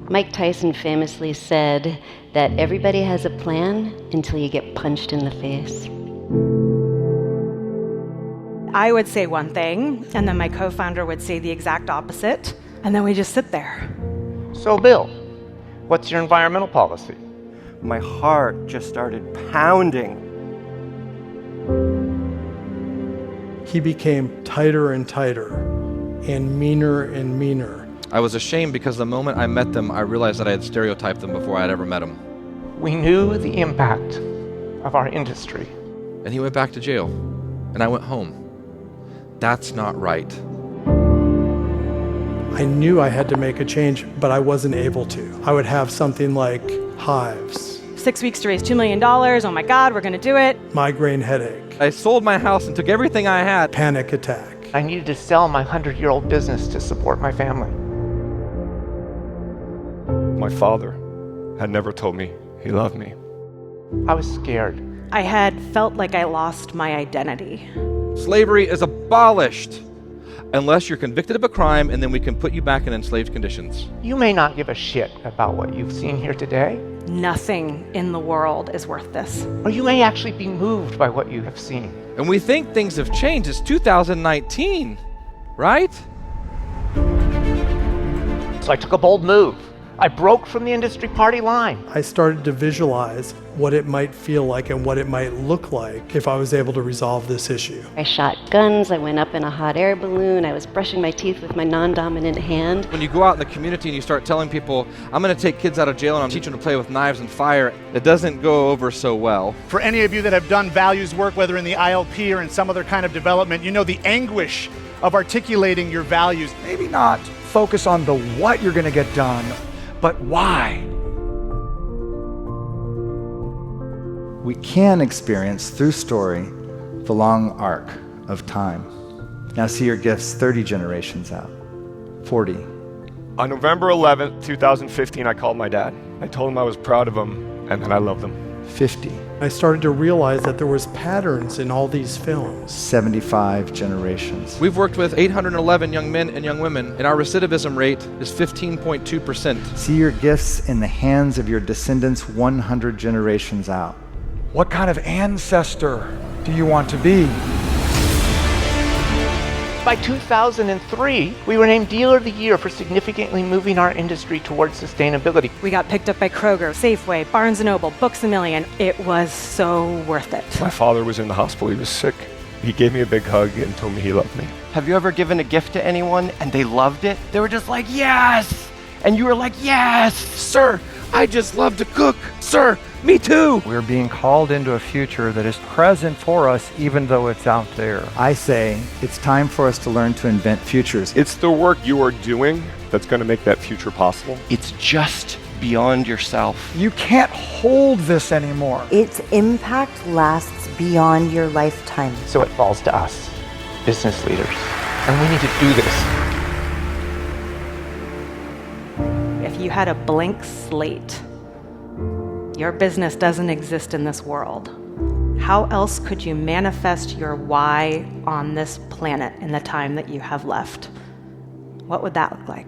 Mike Tyson famously said that everybody has a plan until you get punched in the face. I would say one thing, and then my co-founder would say the exact opposite, and then we just sit there. So, Bill, what's your environmental policy? My heart just started pounding. He became tighter and tighter, and meaner. I was ashamed because the moment I met them, I realized that I had stereotyped them before I had ever met them. We knew the impact of our industry. And he went back to jail, and I went home. That's not right. I knew I had to make a change, but I wasn't able to. I would have something like hives, 6 weeks to raise $2 million. Oh my God, we're gonna do it. migraine headache, I sold my house and took everything I had. panic attack. I needed to sell my 100-year-old business to support my family. My father had never told me he loved me. I was scared. I had felt like I lost my identity. Slavery is abolished unless you're convicted of a crime, and then we can put you back in enslaved conditions. You may not give a shit about what you've seen here today, Nothing in the world is worth this. or you may actually be moved by what you have seen. And we think things have changed. It's 2019, right? So I took a bold move. I broke from the industry party line. I started to visualize what it might feel like and what it might look like if I was able to resolve this issue. I shot guns, I went up in a hot air balloon, I was brushing my teeth with my non-dominant hand. When you go out in the community and you start telling people, I'm going to take kids out of jail and I'm teaching them to play with knives and fire, it doesn't go over so well. For any of you that have done values work, whether in the ILP or in some other kind of development, you know the anguish of articulating your values. Maybe not focus on the what you're going to get done, but why. We can experience through story the long arc of time. Now see your gifts 30 generations out, 40. On November 11th, 2015, I called my dad. I told him I was proud of him and that I loved him. 50. I started to realize that there was patterns in all these films. 75 generations. We've worked with 811 young men and young women, and our recidivism rate is 15.2%. See your gifts in the hands of your descendants 100 generations out. What kind of ancestor do you want to be? By 2003, we were named Dealer of the Year for significantly moving our industry towards sustainability. We got picked up by Kroger, Safeway, Barnes & Noble, Books A Million. It was so worth it. My father was in the hospital. He was sick. He gave me a big hug and told me he loved me. Have you ever given a gift to anyone and they loved it? They were just like, yes! And you were like, yes! Sir, I just love to cook. Sir, me too. We're being called into a future that is present for us even though it's out there. I say it's time for us to learn to invent futures. It's the work you are doing that's going to make that future possible. It's just beyond yourself. You can't hold this anymore. Its impact lasts beyond your lifetime. So it falls to us, business leaders, and we need to do this. If you had a blank slate, your business doesn't exist in this world. How else could you manifest your why on this planet in the time that you have left? What would that look like?